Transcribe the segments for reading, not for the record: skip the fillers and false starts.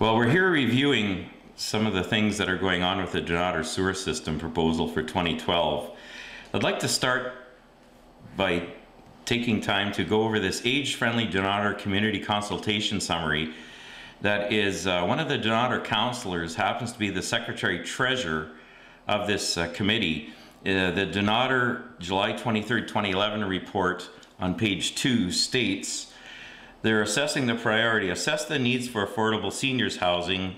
Well, we're here reviewing some of the things that are going on with the Dunnottar sewer system proposal for 2012. I'd like to start by taking time to go over this age-friendly Dunnottar community consultation summary that is one of the Dunnottar councillors happens to be the secretary-treasurer of this committee. The Dunnottar July 23rd, 2011 report on page 2 states, they're assessing the priority, assess the needs for affordable seniors housing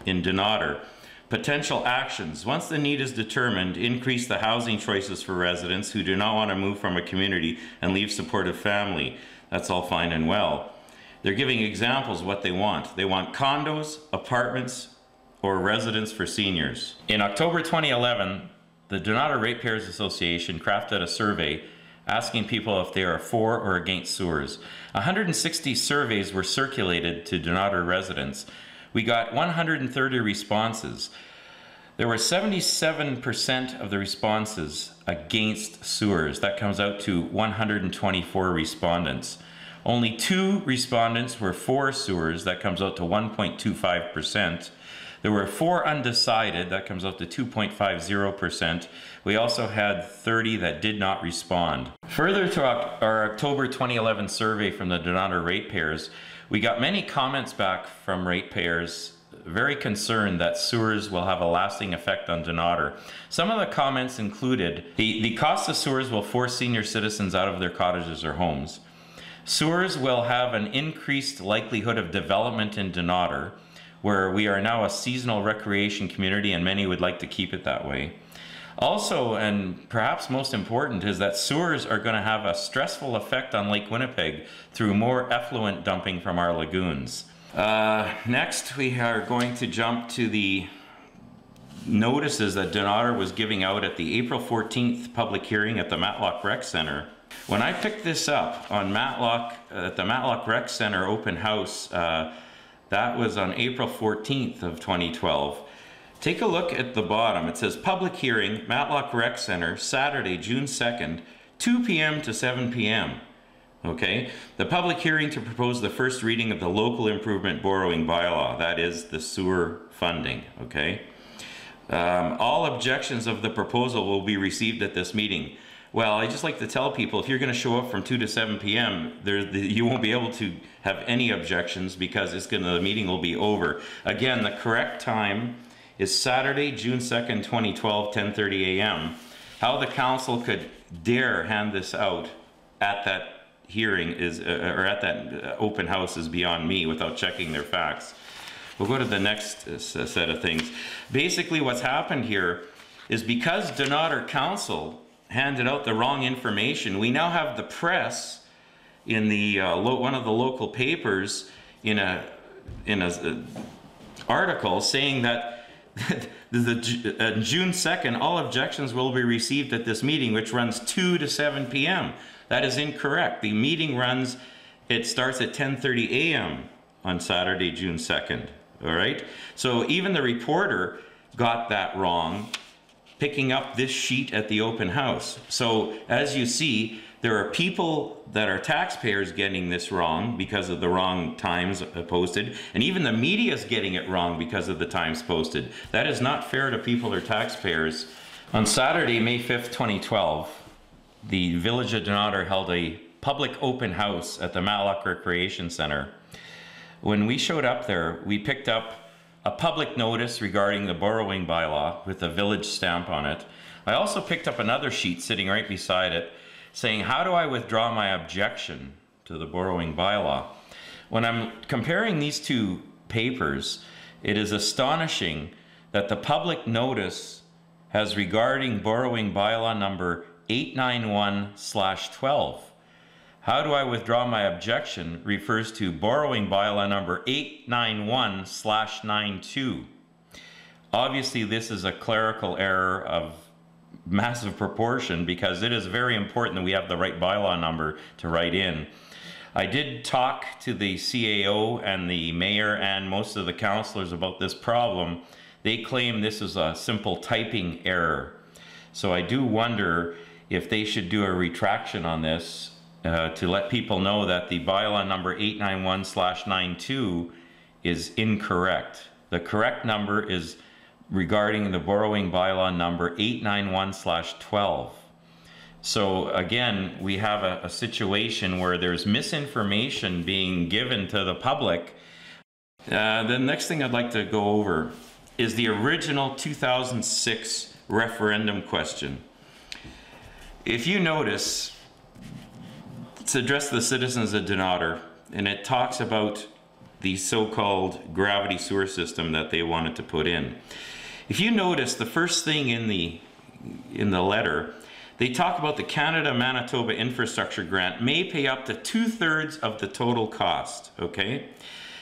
in Dunnottar. Potential actions, once the need is determined, increase the housing choices for residents who do not want to move from a community and leave supportive family. That's all fine and well. They're giving examples of what they want. They want condos, apartments, or residence for seniors. In October 2011, the Dunnottar Ratepayers Association crafted a survey asking people if they are for or against sewers. 160 surveys were circulated to Dunnottar residents. We got 130 responses. There were 77% of the responses against sewers. That comes out to 124 respondents. Only 2 respondents were for sewers. That comes out to 1.25%. There were 4 undecided, that comes out to 2.50%. We also had 30 that did not respond. Further to our October 2011 survey from the Dunnottar Ratepayers, we got many comments back from ratepayers very concerned that sewers will have a lasting effect on Dunnottar. Some of the comments included, the cost of sewers will force senior citizens out of their cottages or homes. Sewers will have an increased likelihood of development in Dunnottar, where we are now a seasonal recreation community and many would like to keep it that way. Also, and perhaps most important, is that sewers are going to have a stressful effect on Lake Winnipeg through more effluent dumping from our lagoons. Next, we are going to jump to the notices that Dunnottar was giving out at the April 14th public hearing at the Matlock Rec Center. When I picked this up on at the Matlock Rec Center open house, that was on April 14th of 2012. Take a look at the bottom. It says public hearing, Matlock Rec Center, Saturday, June 2nd, 2 p.m. to 7 p.m. Okay? The public hearing to propose the first reading of the local improvement borrowing bylaw, that is the sewer funding. Okay? All objections of the proposal will be received at this meeting. Well, I just like to tell people, if you're going to show up from 2 to 7 p.m., you won't be able to have any objections because the meeting will be over. Again, the correct time is Saturday, June 2nd, 2012, 10:30 a.m. How the council could dare hand this out at that hearing or at that open house is beyond me without checking their facts. We'll go to the next set of things. Basically, what's happened here is because Dunnottar Council handed out the wrong information, we now have the press in the one of the local papers in a article saying that June 2nd, all objections will be received at this meeting, which runs 2 to 7 p.m. That is incorrect. The meeting starts at 10:30 a.m. on Saturday, June 2nd. All right? So even the reporter got that wrong, picking up this sheet at the open house. So as you see, there are people that are taxpayers getting this wrong because of the wrong times posted, and even the media is getting it wrong because of the times posted. That is not fair to people or taxpayers. On Saturday, May 5th, 2012, the Village of Dunnottar held a public open house at the Matlock Recreation Center. When we showed up there, we picked up a public notice regarding the borrowing bylaw with a village stamp on it. I also picked up another sheet sitting right beside it saying, how do I withdraw my objection to the borrowing bylaw? When I'm comparing these two papers, it is astonishing that the public notice has regarding borrowing bylaw number 891/12. How do I withdraw my objection refers to borrowing bylaw number 891/92. Obviously, this is a clerical error of massive proportion because it is very important that we have the right bylaw number to write in. I did talk to the CAO and the mayor and most of the councillors about this problem. They claim this is a simple typing error. So I do wonder if they should do a retraction on this to let people know that the bylaw number 891/92 is incorrect. The correct number is regarding the borrowing bylaw number 891/12. So again, we have a situation where there's misinformation being given to the public. The next thing I'd like to go over is the original 2006 referendum question. If you notice, it's addressed to the citizens of Dunnottar, and it talks about the so-called gravity sewer system that they wanted to put in. If you notice, the first thing in the letter, they talk about the Canada-Manitoba Infrastructure Grant may pay up to 2/3 of the total cost, okay?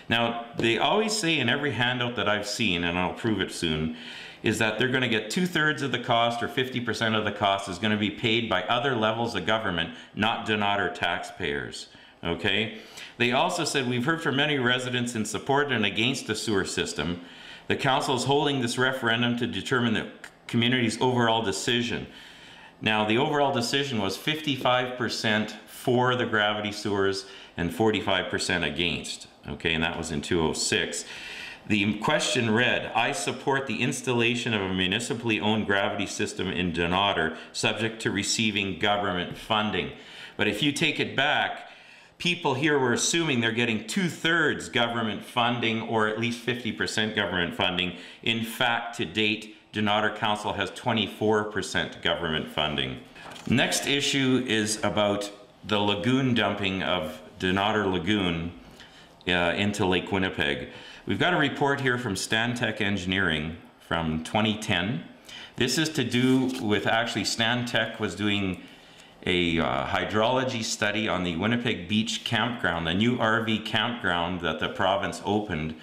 Now, they always say in every handout that I've seen, and I'll prove it soon, is that they're going to get 2/3 of the cost, or 50% of the cost is going to be paid by other levels of government, not Dunnottar taxpayers, okay? They also said, we've heard from many residents in support and against the sewer system. The council is holding this referendum to determine the community's overall decision. Now, the overall decision was 55% for the gravity sewers and 45% against, okay, and that was in 2006. The question read, I support the installation of a municipally owned gravity system in Dunnottar subject to receiving government funding. But if you take it back, people here were assuming they're getting 2/3 government funding, or at least 50% government funding. In fact, to date, Dunnottar Council has 24% government funding. Next issue is about the lagoon dumping of Dunnottar Lagoon into Lake Winnipeg. We've got a report here from Stantec Engineering from 2010. This is to do with, actually, Stantec was doing a hydrology study on the Winnipeg Beach campground, the new RV campground that the province opened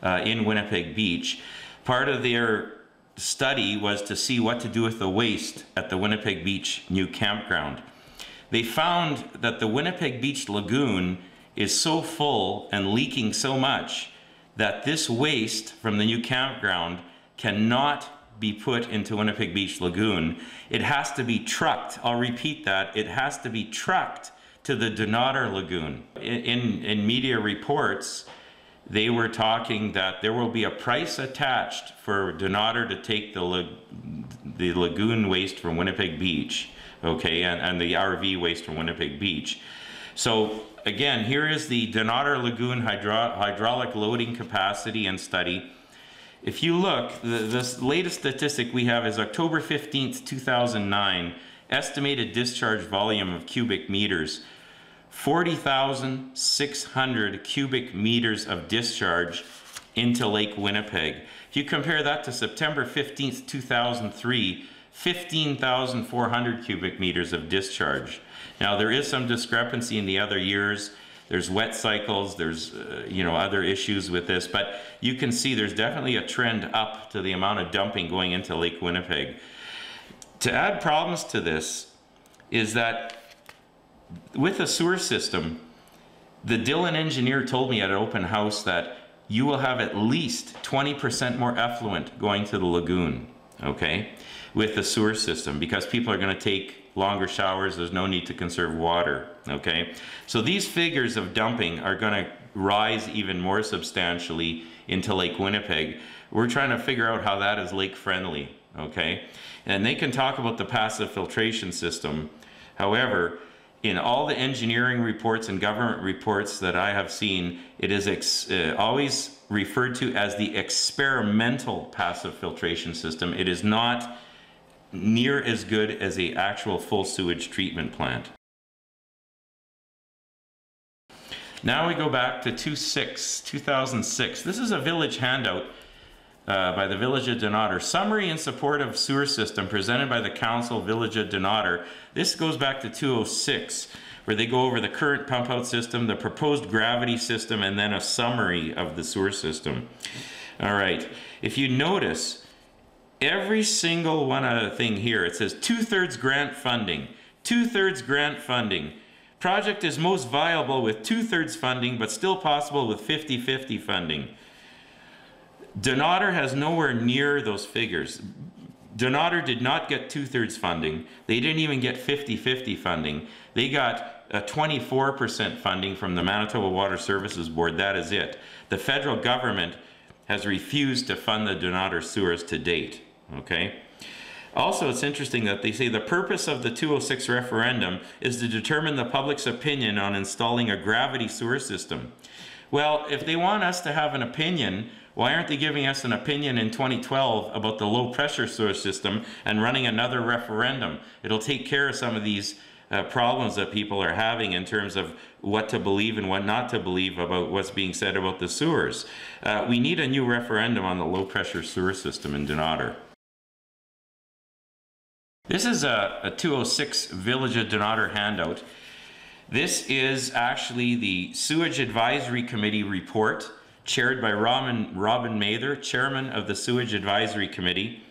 in Winnipeg Beach. Part of their study was to see what to do with the waste at the Winnipeg Beach new campground. They found that the Winnipeg Beach lagoon is so full and leaking so much that this waste from the new campground cannot be put into Winnipeg Beach Lagoon. It has to be trucked. I'll repeat that. It has to be trucked to the Dunnottar Lagoon. In media reports, they were talking that there will be a price attached for Dunnottar to take the lagoon waste from Winnipeg Beach, okay, and the RV waste from Winnipeg Beach. So again, here is the Dunnottar Lagoon hydraulic loading capacity and study. If you look, this latest statistic we have is October 15th, 2009, estimated discharge volume of cubic meters, 40,600 cubic meters of discharge into Lake Winnipeg. If you compare that to September 15th, 2003, 15,400 cubic meters of discharge. Now, there is some discrepancy in the other years. There's wet cycles, there's other issues with this, but you can see there's definitely a trend up to the amount of dumping going into Lake Winnipeg. To add problems to this is that with a sewer system, the Dillon engineer told me at an open house that you will have at least 20% more effluent going to the lagoon, okay, with the sewer system, because people are going to take longer showers. There's no need to conserve water, okay? So these figures of dumping are going to rise even more substantially into Lake Winnipeg. We're trying to figure out how that is lake friendly, okay? And they can talk about the passive filtration system. However, in all the engineering reports and government reports that I have seen, it is always referred to as the experimental passive filtration system. It is not near as good as the actual full sewage treatment plant. Now we go back to 2006. This is a village handout by the Village of Dunnottar. Summary in support of sewer system presented by the Council, Village of Dunnottar. This goes back to 2006, where they go over the current pump out system, the proposed gravity system, and then a summary of the sewer system. All right, if you notice, every single one thing here, it says 2/3 grant funding, 2/3 grant funding. Project is most viable with 2/3 funding, but still possible with 50-50 funding. Dunnottar has nowhere near those figures. Dunnottar did not get 2/3 funding. They didn't even get 50-50 funding. They got a 24% funding from the Manitoba Water Services Board. That is it. The federal government has refused to fund the Dunnottar sewers to date. Okay. Also, it's interesting that they say the purpose of the 206 referendum is to determine the public's opinion on installing a gravity sewer system. Well, if they want us to have an opinion, why aren't they giving us an opinion in 2012 about the low pressure sewer system and running another referendum? It'll take care of some of these problems that people are having in terms of what to believe and what not to believe about what's being said about the sewers. We need a new referendum on the low pressure sewer system in Dunnottar. This is a 206 Village of Dunnottar handout. This is actually the Sewage Advisory Committee report, chaired by Robin Mather, chairman of the Sewage Advisory Committee.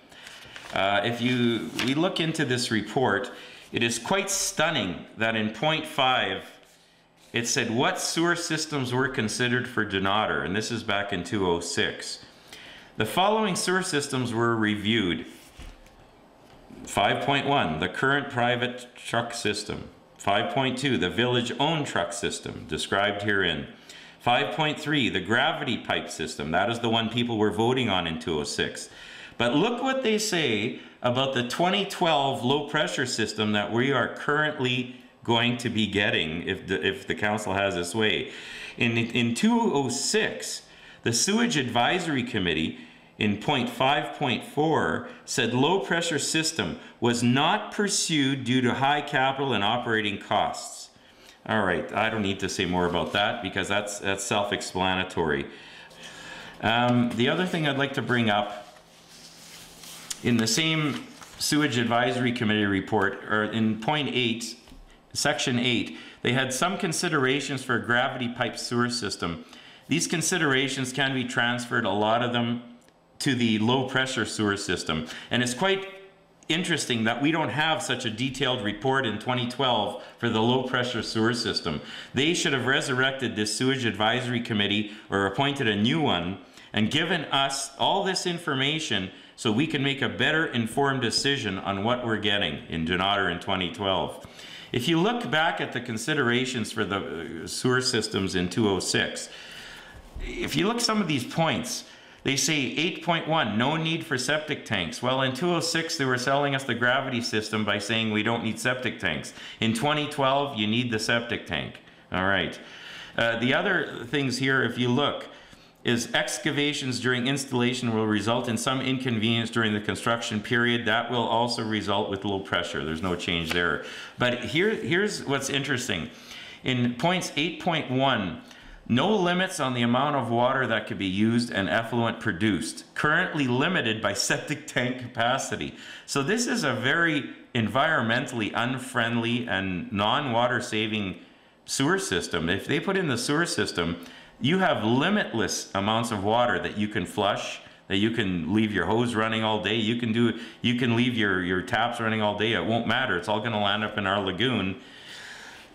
If we look into this report, it is quite stunning that in point 5, it said what sewer systems were considered for Dunnottar, and this is back in 206. The following sewer systems were reviewed. 5.1, the current private truck system. 5.2, the village-owned truck system, described herein. 5.3, the gravity pipe system. That is the one people were voting on in 206. But look what they say about the 2012 low-pressure system that we are currently going to be getting if the council has its way. In 206, the Sewage Advisory Committee in point 5.4 said low pressure system was not pursued due to high capital and operating costs. All right, I don't need to say more about that because that's self-explanatory. The other thing I'd like to bring up, in the same Sewage Advisory Committee report, or in point 8, section 8, they had some considerations for a gravity pipe sewer system. These considerations can be transferred, a lot of them, to the low pressure sewer system. And it's quite interesting that we don't have such a detailed report in 2012 for the low pressure sewer system. They should have resurrected this Sewage Advisory Committee or appointed a new one and given us all this information so we can make a better informed decision on what we're getting in Dunnottar in 2012. If you look back at the considerations for the sewer systems in 206, if you look at some of these points, they say 8.1, no need for septic tanks. Well, in 206, they were selling us the gravity system by saying we don't need septic tanks. In 2012, you need the septic tank. All right. The other things here, if you look, is excavations during installation will result in some inconvenience during the construction period. That will also result with low pressure. There's no change there. But here's what's interesting. In points 8.1, no limits on the amount of water that could be used and effluent produced. Currently limited by septic tank capacity. So this is a very environmentally unfriendly and non-water saving sewer system. If they put in the sewer system, you have limitless amounts of water that you can flush, that you can leave your hose running all day. You can leave your taps running all day. It won't matter. It's all going to land up in our lagoon.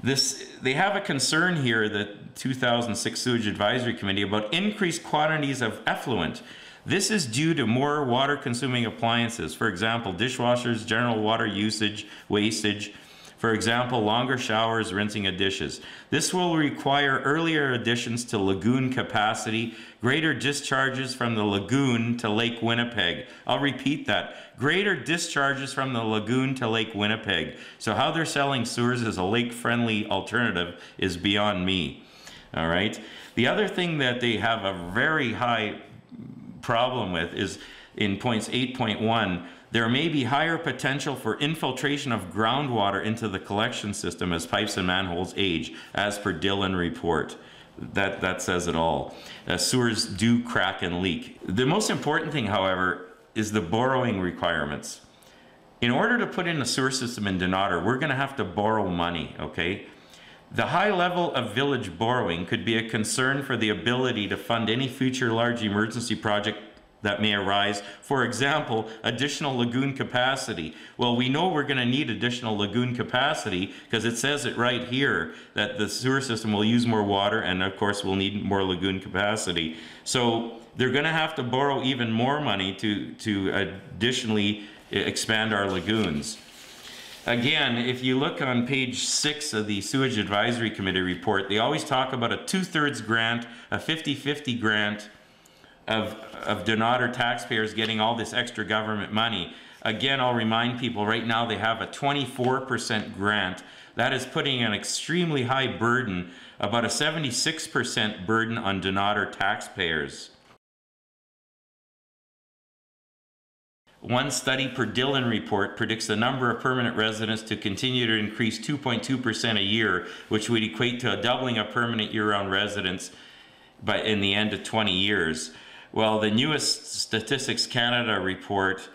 They have a concern here, the 2006 Sewage Advisory Committee, about increased quantities of effluent. This is due to more water consuming appliances. For example, dishwashers, general water usage, wastage. For example, longer showers, rinsing of dishes. This will require earlier additions to lagoon capacity, greater discharges from the lagoon to Lake Winnipeg. I'll repeat that. Greater discharges from the lagoon to Lake Winnipeg. So how they're selling sewers as a lake-friendly alternative is beyond me. All right. The other thing that they have a very high problem with is in points 8.1, there may be higher potential for infiltration of groundwater into the collection system as pipes and manholes age, as per Dillon report. That says it all. Sewers do crack and leak. The most important thing, however, is the borrowing requirements. In order to put in a sewer system in Dunnottar, we're going to have to borrow money, okay? The high level of village borrowing could be a concern for the ability to fund any future large emergency project that may arise. For example, additional lagoon capacity. Well, we know we're going to need additional lagoon capacity because it says it right here that the sewer system will use more water and of course we'll need more lagoon capacity. So they're going to have to borrow even more money to additionally expand our lagoons. Again, if you look on page 6 of the Sewage Advisory Committee report, they always talk about a 2/3 grant, a 50-50 grant of Dunnottar taxpayers getting all this extra government money. Again, I'll remind people, right now they have a 24% grant. That is putting an extremely high burden, about a 76% burden on Dunnottar taxpayers. One study per Dillon report predicts the number of permanent residents to continue to increase 2.2% a year, which would equate to a doubling of permanent year-round residents in the end of 20 years. Well, the newest Statistics Canada report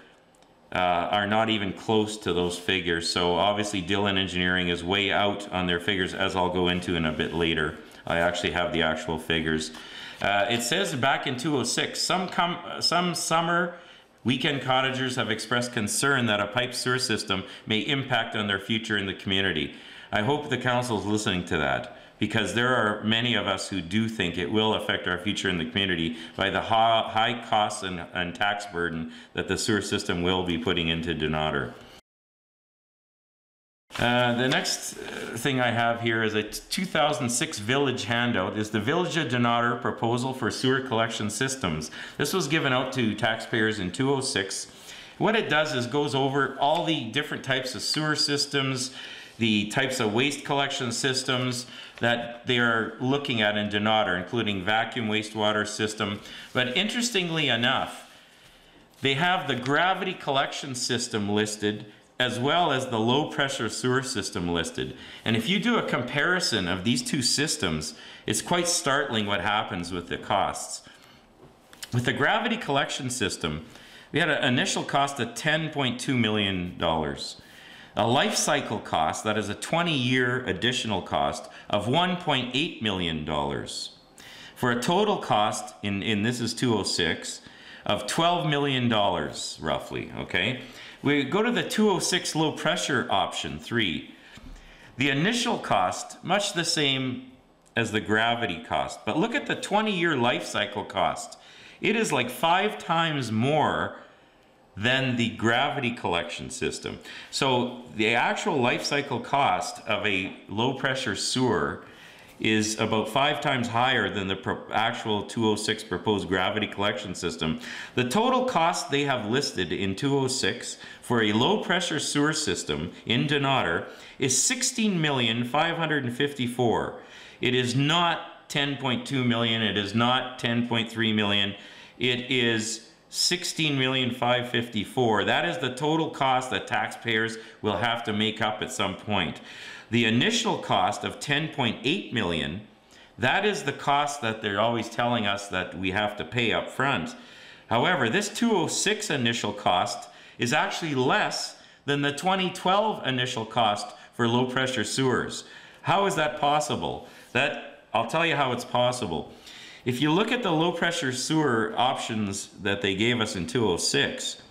are not even close to those figures. So obviously Dillon Engineering is way out on their figures, as I'll go into in a bit later. I actually have the actual figures. It says back in 2006, some summer weekend cottagers have expressed concern that a pipe sewer system may impact on their future in the community. I hope the council is listening to that, because there are many of us who do think it will affect our future in the community by the high costs and tax burden that the sewer system will be putting into Dunnottar. The next thing I have here is a 2006 Village handout. Is the Village of Dunnottar proposal for sewer collection systems. This was given out to taxpayers in 2006. What it does is goes over all the different types of sewer systems, the types of waste collection systems that they are looking at in Dunnottar, including vacuum wastewater system. But interestingly enough, they have the gravity collection system listed, as well as the low pressure sewer system listed. And if you do a comparison of these two systems, it's quite startling what happens with the costs. With the gravity collection system, we had an initial cost of $10.2 million. A life cycle cost, that is a 20-year additional cost, of $1.8 million. For a total cost, in this is 206, of $12 million roughly, okay? We go to the 206 low pressure option 3. The initial cost, much the same as the gravity cost, but look at the 20-year life cycle cost. It is like 5 times more than the gravity collection system. So the actual life cycle cost of a low pressure sewer is about 5 times higher than the actual 206 proposed gravity collection system. The total cost they have listed in 206 for a low pressure sewer system in Dunnottar is $16,554,000. It is not $10.2 million, it is not $10.3 million, it is $16,554,000. That is the total cost that taxpayers will have to make up at some point. The initial cost of $10.8 million, that is the cost that they're always telling us that we have to pay up front. However, this 206 initial cost is actually less than the 2012 initial cost for low pressure sewers. How is that possible? I'll tell you how it's possible. If you look at the low pressure sewer options that they gave us in 206,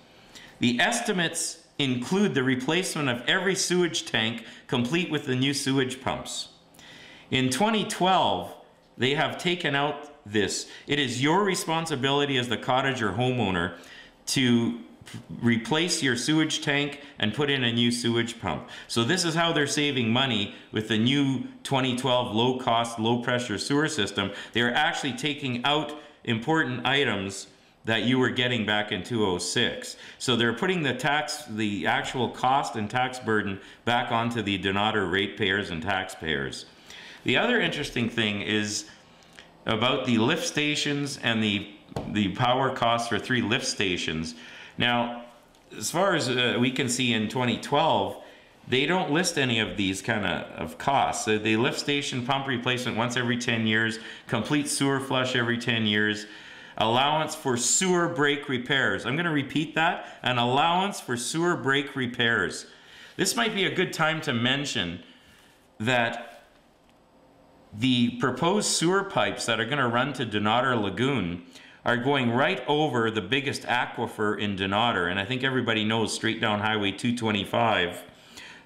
the estimates include the replacement of every sewage tank complete with the new sewage pumps. In 2012, they have taken out this. It is your responsibility as the cottage or homeowner to replace your sewage tank and put in a new sewage pump. So this is how they're saving money with the new 2012 low cost, low pressure sewer system. They're actually taking out important items that you were getting back in 206. So they're putting the actual cost and tax burden back onto the Dunnottar ratepayers and taxpayers. The other interesting thing is about the lift stations and the power costs for 3 lift stations. Now, as far as we can see in 2012, they don't list any of these kind of costs. So the lift station pump replacement once every 10 years, complete sewer flush every 10 years, allowance for sewer break repairs. I'm going to repeat that, an allowance for sewer break repairs. This might be a good time to mention that the proposed sewer pipes that are going to run to Dunnottar Lagoon are going right over the biggest aquifer in Dunnottar, and I think everybody knows straight down Highway 225,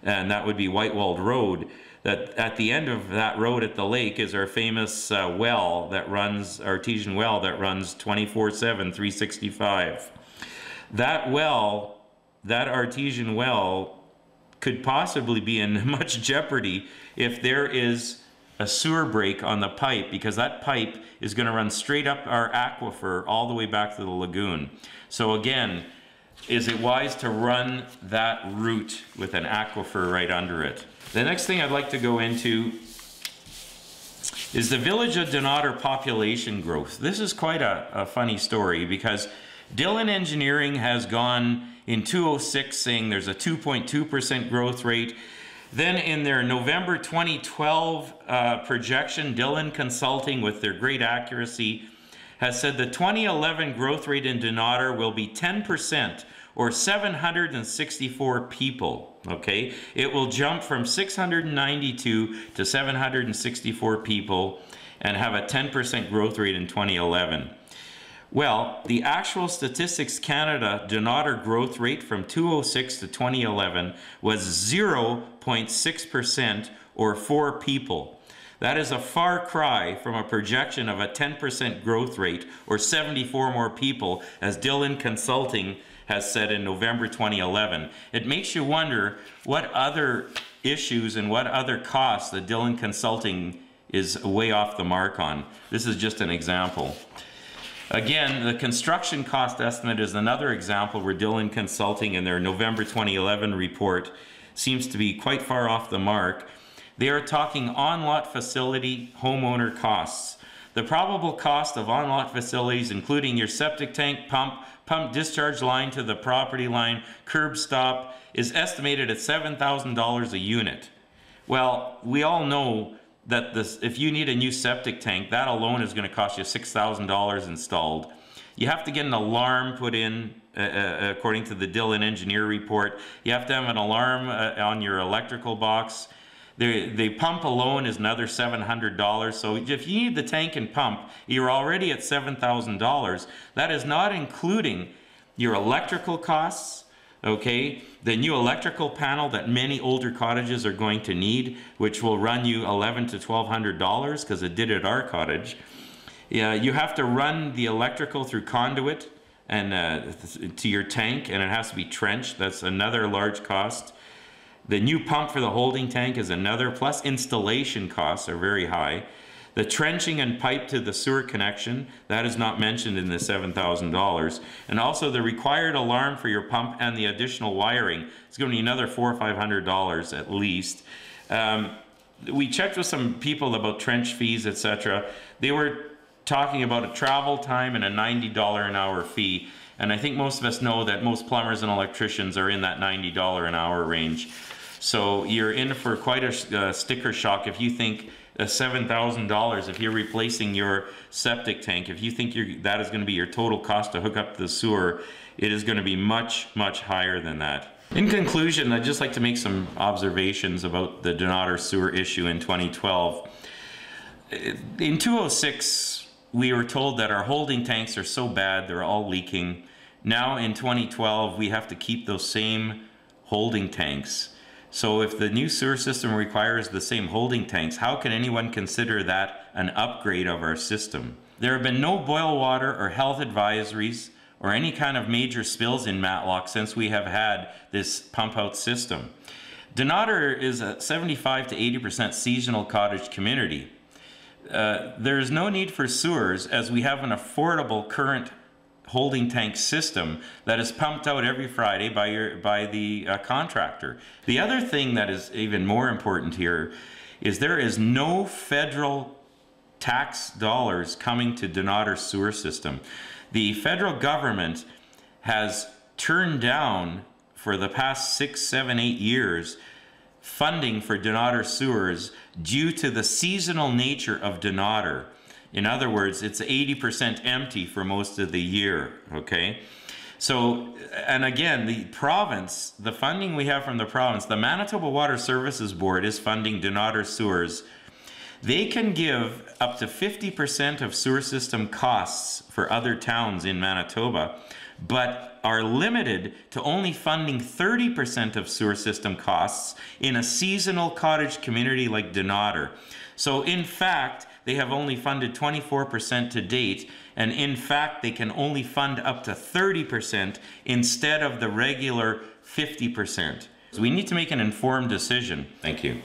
and that would be Whitewald Road, that at the end of that road at the lake is our famous well that runs, artesian well that runs 24/7, 365. That well that artesian well could possibly be in much jeopardy if there is a sewer break on the pipe, because that pipe is going to run straight up our aquifer all the way back to the lagoon. So again, is it wise to run that route with an aquifer right under it? The next thing I'd like to go into is the Village of Dunnottar population growth. This is quite a funny story, because Dillon Engineering has gone in 2006 saying there's a 2.2% growth rate. Then in their November 2012 projection, Dillon Consulting, with their great accuracy, has said the 2011 growth rate in Dunnottar will be 10%, or 764 people, okay? It will jump from 692 to 764 people and have a 10% growth rate in 2011. Well, the actual Statistics Canada Dunnottar growth rate from 2006 to 2011 was 0.6%, or 4 people. That is a far cry from a projection of a 10% growth rate, or 74 more people, as Dillon Consulting has said in November 2011. It makes you wonder what other issues and what other costs that Dillon Consulting is way off the mark on. This is just an example. Again, the construction cost estimate is another example where Dillon Consulting in their November 2011 report seems to be quite far off the mark. They are talking on-lot facility homeowner costs. The probable cost of on-lot facilities, including your septic tank, pump discharge line to the property line, curb stop, is estimated at $7,000 a unit. Well, we all know that if you need a new septic tank, that alone is going to cost you $6,000 installed. You have to get an alarm put in, according to the Dillon engineer report. You have to have an alarm on your electrical box. The pump alone is another $700. So if you need the tank and pump, you're already at $7,000. That is not including your electrical costs, okay? The new electrical panel that many older cottages are going to need, which will run you $1,100 to $1,200, because it did at our cottage. Yeah, you have to run the electrical through conduit and to your tank, and it has to be trenched. That's another large cost. The new pump for the holding tank is another, plus installation costs are very high. The trenching and pipe to the sewer connection, that is not mentioned in the $7,000. And also the required alarm for your pump and the additional wiring is going to be another $400 or $500 at least. We checked with some people about trench fees, etc. They were talking about a travel time and a $90 an hour fee. And I think most of us know that most plumbers and electricians are in that $90 an hour range. So you're in for quite a sticker shock if you think $7,000, if you're replacing your septic tank, if you think that is going to be your total cost to hook up the sewer, it is going to be much, much higher than that. In conclusion, I'd just like to make some observations about the Dunnottar sewer issue in 2012. In 2006, we were told that our holding tanks are so bad, they're all leaking. Now in 2012, we have to keep those same holding tanks. So if the new sewer system requires the same holding tanks, how can anyone consider that an upgrade of our system? There have been no boil water or health advisories or any kind of major spills in Matlock since we have had this pump out system. Dunnottar is a 75 to 80% seasonal cottage community. There is no need for sewers, as we have an affordable current holding tank system that is pumped out every Friday by the contractor. The other thing that is even more important here is there is no federal tax dollars coming to Dunnottar sewer system. The federal government has turned down for the past 6, 7, 8 years funding for Dunnottar sewers due to the seasonal nature of Dunnottar. In other words, it's 80% empty for most of the year, okay? So, and again, the province, the funding we have from the province, the Manitoba Water Services Board is funding Dunnottar sewers. They can give up to 50% of sewer system costs for other towns in Manitoba but are limited to only funding 30% of sewer system costs in a seasonal cottage community like Dunnottar. So in fact, they have only funded 24% to date, and in fact, they can only fund up to 30% instead of the regular 50%. So we need to make an informed decision. Thank you.